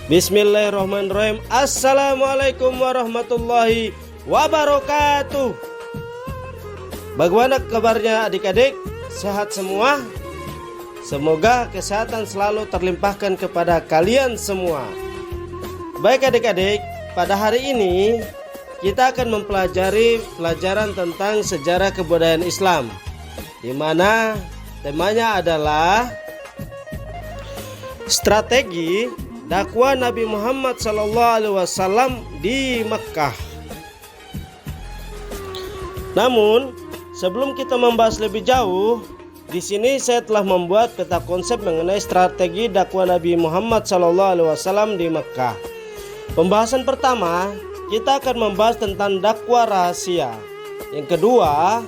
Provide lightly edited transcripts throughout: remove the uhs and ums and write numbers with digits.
Bismillahirrahmanirrahim. Assalamualaikum warahmatullahi wabarakatuh. Bagaimana kabarnya adik-adik? Sehat semua? Semoga kesehatan selalu terlimpahkan kepada kalian semua. Baik adik-adik, pada hari ini kita akan mempelajari pelajaran tentang sejarah kebudayaan Islam, di mana temanya adalah strategi dakwah Nabi Muhammad SAW di Mekkah. Namun, sebelum kita membahas lebih jauh, di sini saya telah membuat peta konsep mengenai strategi dakwah Nabi Muhammad SAW di Mekkah. Pembahasan pertama, kita akan membahas tentang dakwah rahasia. Yang kedua,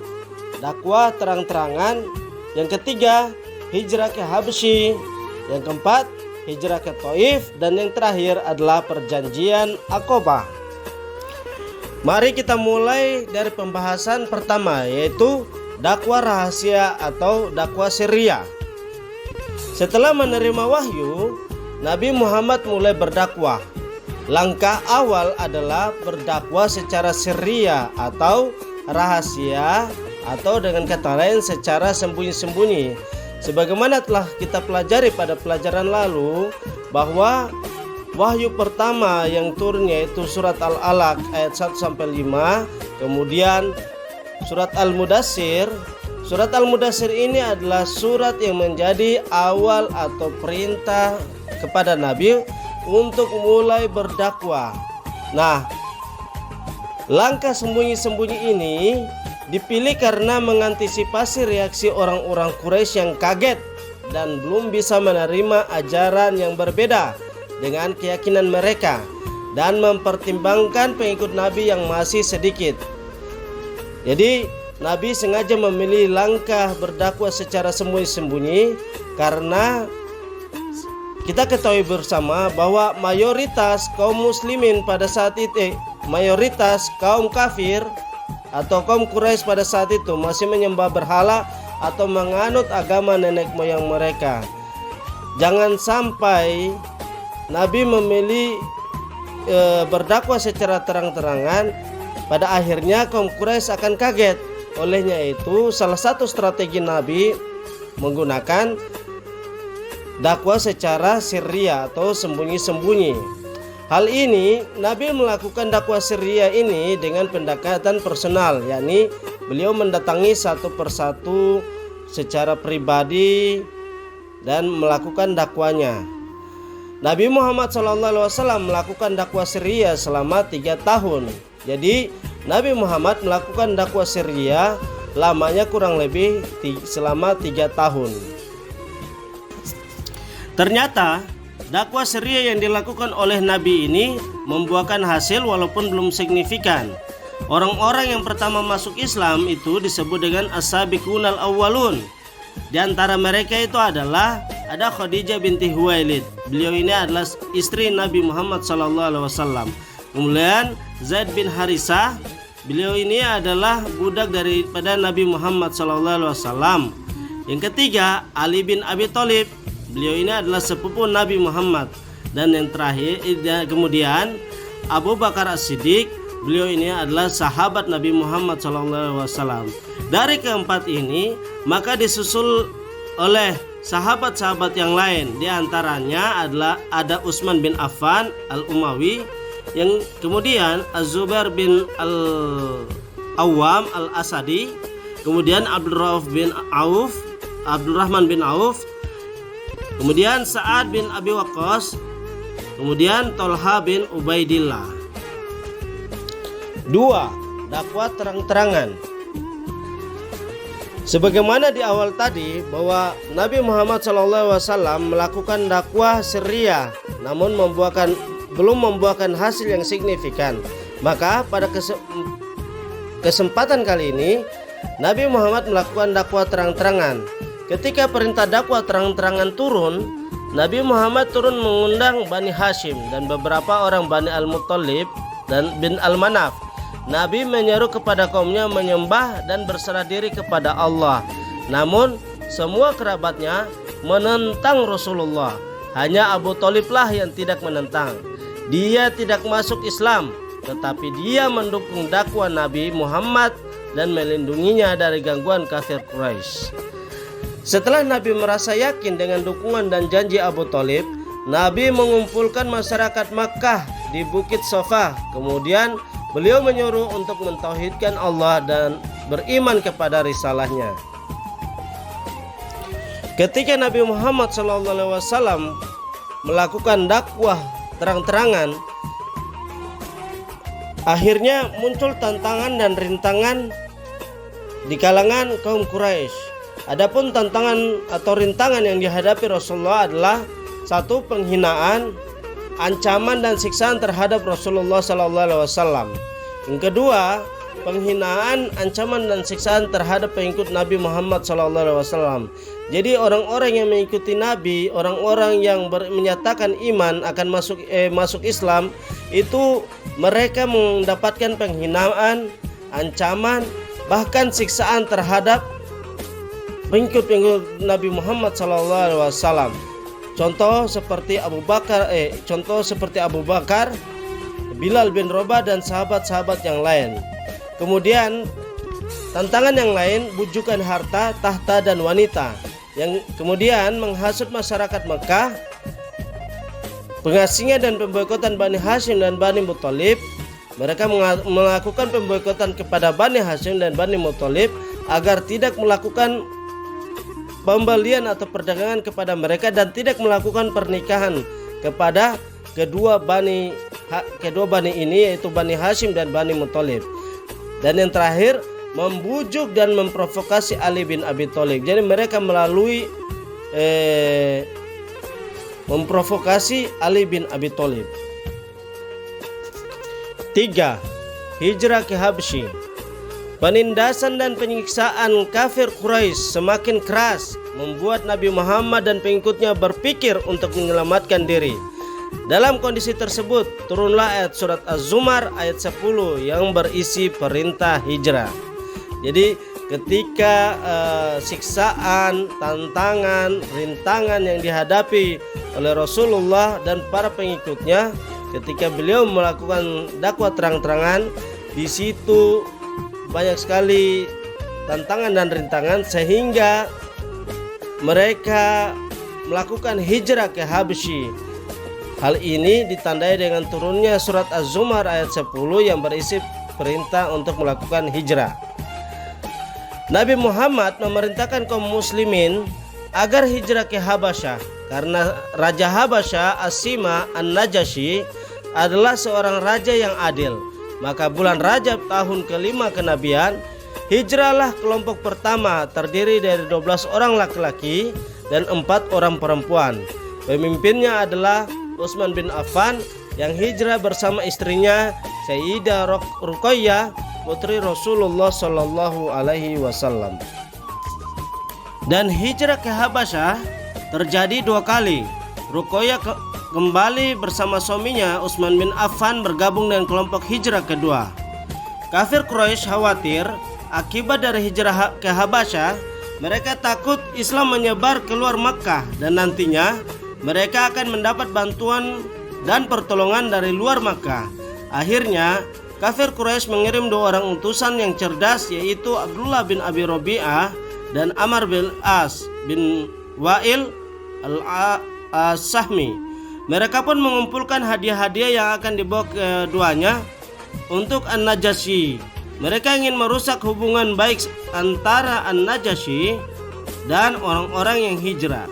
dakwah terang-terangan. Yang ketiga, hijrah ke Habsyi. Yang keempat, hijrah ke Taif, dan yang terakhir adalah perjanjian Aqabah. Mari kita mulai dari pembahasan pertama, yaitu dakwah rahasia atau dakwah sirriyah. Setelah menerima wahyu, Nabi Muhammad mulai berdakwah. Langkah awal adalah berdakwah secara sirriyah atau rahasia, atau dengan kata lain secara sembunyi-sembunyi. Sebagaimana telah kita pelajari pada pelajaran lalu, bahwa wahyu pertama yang turun yaitu surat Al-Alaq ayat 1-5, kemudian surat Al-Mudaththir. Surat Al-Mudaththir ini adalah surat yang menjadi awal atau perintah kepada Nabi untuk mulai berdakwah. Nah, langkah sembunyi-sembunyi ini dipilih karena mengantisipasi reaksi orang-orang Quraisy yang kaget dan belum bisa menerima ajaran yang berbeda dengan keyakinan mereka, dan mempertimbangkan pengikut Nabi yang masih sedikit. Jadi Nabi sengaja memilih langkah berdakwah secara sembunyi-sembunyi karena kita ketahui bersama bahwa mayoritas kaum muslimin pada saat itu, mayoritas kaum kafir atau kaum Quraisy pada saat itu masih menyembah berhala atau menganut agama nenek moyang mereka. Jangan sampai Nabi memilih berdakwah secara terang-terangan, pada akhirnya kaum Quraisy akan kaget. Olehnya itu, salah satu strategi Nabi menggunakan dakwah secara sirriyah atau sembunyi-sembunyi. Hal ini, Nabi melakukan dakwah sirriyah ini dengan pendekatan personal, yakni beliau mendatangi satu persatu secara pribadi dan melakukan dakwanya. Nabi Muhammad SAW melakukan dakwah sirriyah selama 3 tahun. Jadi Nabi Muhammad melakukan dakwah sirriyah lamanya kurang lebih selama 3 tahun. Ternyata dakwah sirriyah yang dilakukan oleh Nabi ini membuahkan hasil walaupun belum signifikan. Orang-orang yang pertama masuk Islam itu disebut dengan as-sabiqunal awwalun. Di antara mereka itu adalah ada Khadijah binti Huwailid. Beliau ini adalah istri Nabi Muhammad SAW. Kemudian Zaid bin Harisah. Beliau ini adalah budak daripada Nabi Muhammad SAW. Yang ketiga, Ali bin Abi Thalib. Beliau ini adalah sepupu Nabi Muhammad. Dan yang terakhir, kemudian Abu Bakar As-Siddiq. Beliau ini adalah sahabat Nabi Muhammad SAW. Dari keempat ini, maka disusul oleh sahabat-sahabat yang lain. Di antaranya adalah ada Utsman bin Affan Al-Umawi, yang kemudian Az-Zubair bin Al-Awwam Al-Asadi, kemudian Abdurrahman bin Auf, kemudian Sa'ad bin Abi Waqqas, kemudian Tolha bin Ubaidillah. 2. Dakwah terang-terangan. Sebagaimana di awal tadi bahwa Nabi Muhammad SAW melakukan dakwah sirriyah namun belum membuahkan hasil yang signifikan, maka pada kesempatan kali ini Nabi Muhammad melakukan dakwah terang-terangan. Ketika perintah dakwah terang-terangan turun, Nabi Muhammad turun mengundang Bani Hashim dan beberapa orang Bani Al-Muttalib dan bin Al-Manaf. Nabi menyeru kepada kaumnya menyembah dan berserah diri kepada Allah. Namun semua kerabatnya menentang Rasulullah. Hanya Abu Thaliblah yang tidak menentang. Dia tidak masuk Islam, tetapi dia mendukung dakwah Nabi Muhammad dan melindunginya dari gangguan kafir Quraisy. Setelah Nabi merasa yakin dengan dukungan dan janji Abu Thalib, Nabi mengumpulkan masyarakat Makkah di Bukit Sofa. Kemudian beliau menyuruh untuk mentauhidkan Allah dan beriman kepada risalahnya. Ketika Nabi Muhammad SAW melakukan dakwah terang-terangan, akhirnya muncul tantangan dan rintangan di kalangan kaum Quraisy. Adapun tantangan atau rintangan yang dihadapi Rasulullah adalah satu, penghinaan, ancaman dan siksaan terhadap Rasulullah SAW. Yang kedua, penghinaan, ancaman dan siksaan terhadap pengikut Nabi Muhammad SAW. Jadi orang-orang yang mengikuti Nabi, orang-orang yang menyatakan iman akan masuk Islam, itu mereka mendapatkan penghinaan, ancaman, bahkan siksaan terhadap pengikut Nabi Muhammad SAW. Contoh seperti Abu Bakar, Bilal bin Rabah dan sahabat-sahabat yang lain. Kemudian tantangan yang lain, bujukan harta, tahta dan wanita, yang kemudian menghasut masyarakat Mekah, pengasingan dan pemboikotan Bani Hashim dan Bani Muthalib. Mereka melakukan pemboikotan kepada Bani Hashim dan Bani Muthalib agar tidak melakukan pembelian atau perdagangan kepada mereka dan tidak melakukan pernikahan kepada kedua bani ini, yaitu Bani Hashim dan Bani Muthalib. Dan yang terakhir, membujuk dan memprovokasi Ali bin Abi Thalib. Jadi mereka melalui memprovokasi Ali bin Abi Thalib. 3. Hijrah ke Habsyi. Penindasan dan penyiksaan kafir Quraisy semakin keras, membuat Nabi Muhammad dan pengikutnya berpikir untuk menyelamatkan diri. Dalam kondisi tersebut, turunlah ayat surat Az-Zumar ayat 10 yang berisi perintah hijrah. Jadi ketika siksaan, tantangan, rintangan yang dihadapi oleh Rasulullah dan para pengikutnya ketika beliau melakukan dakwah terang-terangan, di situ banyak sekali tantangan dan rintangan sehingga mereka melakukan hijrah ke Habsyi. Hal ini ditandai dengan turunnya surat Az-Zumar ayat 10 yang berisi perintah untuk melakukan hijrah. Nabi Muhammad memerintahkan kaum muslimin agar hijrah ke Habasyah karena Raja Habasyah Asima An-Najasyi adalah seorang raja yang adil. Maka bulan Rajab tahun kelima kenabian, hijrahlah kelompok pertama terdiri dari 12 orang laki-laki dan 4 orang perempuan. Pemimpinnya adalah Utsman bin Affan yang hijrah bersama istrinya Sayyidah Ruqayyah, putri Rasulullah Shallallahu Alaihi Wasallam. Dan hijrah ke Habasyah terjadi 2 kali. Ruqayyah kembali bersama suaminya Utsman bin Affan bergabung dengan kelompok hijrah kedua. Kafir Quraisy khawatir akibat dari hijrah ke Habasyah, mereka takut Islam menyebar keluar Makkah dan nantinya mereka akan mendapat bantuan dan pertolongan dari luar Makkah. Akhirnya kafir Quraisy mengirim 2 orang utusan yang cerdas, yaitu Abdullah bin Abi Rabi'ah dan Amr bin As bin Wa'il al-Sahmi. Mereka pun mengumpulkan hadiah-hadiah yang akan dibawa keduanya untuk An-Najasyi. Mereka ingin merusak hubungan baik antara An-Najasyi dan orang-orang yang hijrah.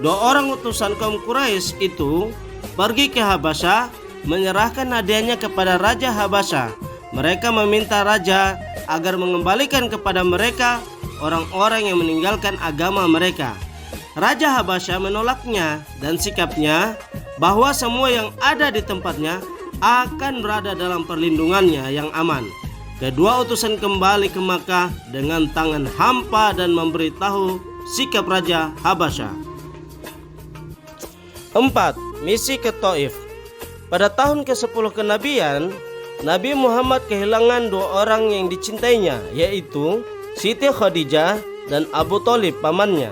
2 orang utusan kaum Quraisy itu pergi ke Habasyah menyerahkan hadiahnya kepada Raja Habasyah. Mereka meminta raja agar mengembalikan kepada mereka orang-orang yang meninggalkan agama mereka. Raja Habasyah menolaknya dan sikapnya bahwa semua yang ada di tempatnya akan berada dalam perlindungannya yang aman. Kedua utusan kembali ke Makkah dengan tangan hampa dan memberitahu sikap Raja Habasyah. 4. Misi ke Taif. Pada tahun ke-10 kenabian, Nabi Muhammad kehilangan 2 orang yang dicintainya, yaitu Siti Khadijah dan Abu Thalib pamannya.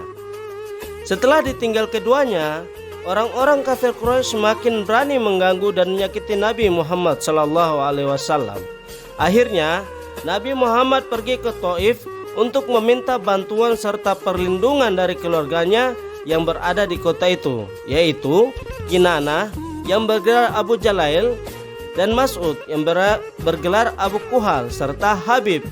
Setelah ditinggal keduanya, orang-orang kafir Quraisy semakin berani mengganggu dan menyakiti Nabi Muhammad SAW. Akhirnya Nabi Muhammad pergi ke Taif untuk meminta bantuan serta perlindungan dari keluarganya yang berada di kota itu, yaitu Kinanah yang bergelar Abu Jalail dan Mas'ud yang bergelar Abu Kuhal serta Habib.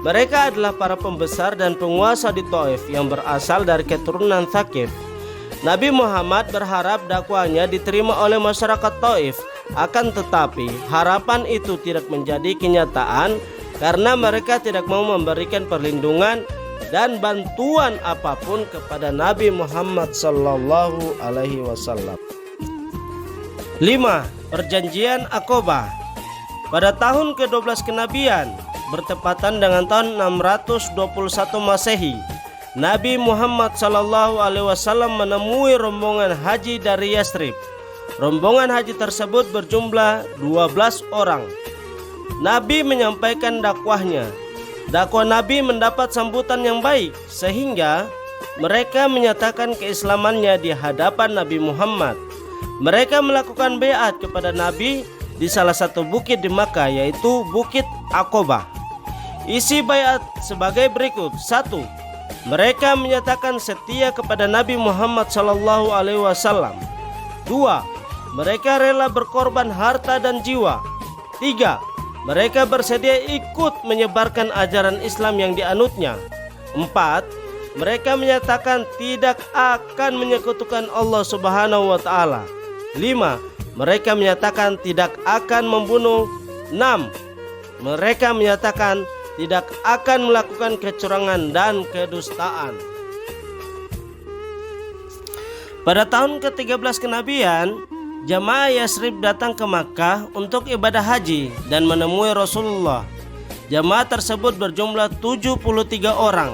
Mereka adalah para pembesar dan penguasa di Taif yang berasal dari keturunan Thaqif. Nabi Muhammad berharap dakwahnya diterima oleh masyarakat Taif, akan tetapi harapan itu tidak menjadi kenyataan karena mereka tidak mau memberikan perlindungan dan bantuan apapun kepada Nabi Muhammad sallallahu alaihi wasallam. 5. Perjanjian Aqabah. Pada tahun ke-12 kenabian, bertepatan dengan tahun 621 Masehi, Nabi Muhammad SAW menemui rombongan haji dari Yathrib. Rombongan haji tersebut berjumlah 12 orang. Nabi menyampaikan dakwahnya. Dakwah Nabi mendapat sambutan yang baik sehingga mereka menyatakan keislamannya di hadapan Nabi Muhammad. Mereka melakukan baiat kepada Nabi di salah satu bukit di Makkah, yaitu Bukit Aqabah. Isi baiat sebagai berikut. 1. Mereka menyatakan setia kepada Nabi Muhammad SAW. 2. Mereka rela berkorban harta dan jiwa. 3. Mereka bersedia ikut menyebarkan ajaran Islam yang dianutnya. 4. Mereka menyatakan tidak akan menyekutukan Allah Subhanahu wa Ta'ala. 5. Mereka menyatakan tidak akan membunuh. 6. Mereka menyatakan tidak akan melakukan kecurangan dan kedustaan. Pada tahun ke-13 kenabian, jamaah Yathrib datang ke Makkah untuk ibadah haji dan menemui Rasulullah. Jamaah tersebut berjumlah 73 orang.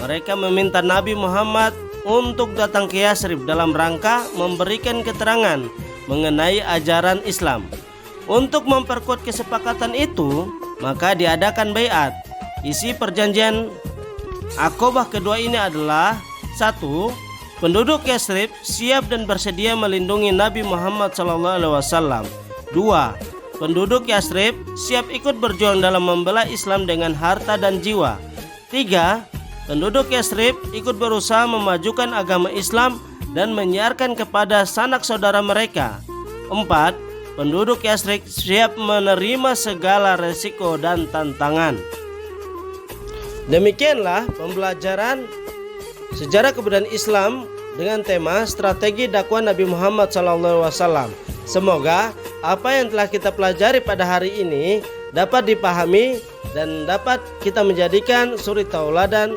Mereka meminta Nabi Muhammad untuk datang ke Yathrib dalam rangka memberikan keterangan mengenai ajaran Islam. Untuk memperkuat kesepakatan itu, maka diadakan baiat. Isi perjanjian Aqabah kedua ini adalah: 1. Penduduk Yathrib siap dan bersedia melindungi Nabi Muhammad SAW. 2. Penduduk Yathrib siap ikut berjuang dalam membela Islam dengan harta dan jiwa. 3. Penduduk Yathrib ikut berusaha memajukan agama Islam dan menyiarkan kepada sanak saudara mereka. 4. Penduduk Yathrib siap menerima segala resiko dan tantangan. Demikianlah pembelajaran sejarah kebudayaan Islam dengan tema strategi dakwah Nabi Muhammad SAW. Semoga apa yang telah kita pelajari pada hari ini dapat dipahami dan dapat kita menjadikan suri tauladan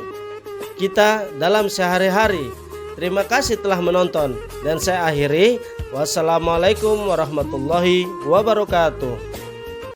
kita dalam sehari-hari. Terima kasih telah menonton dan saya akhiri. Wassalamualaikum warahmatullahi wabarakatuh.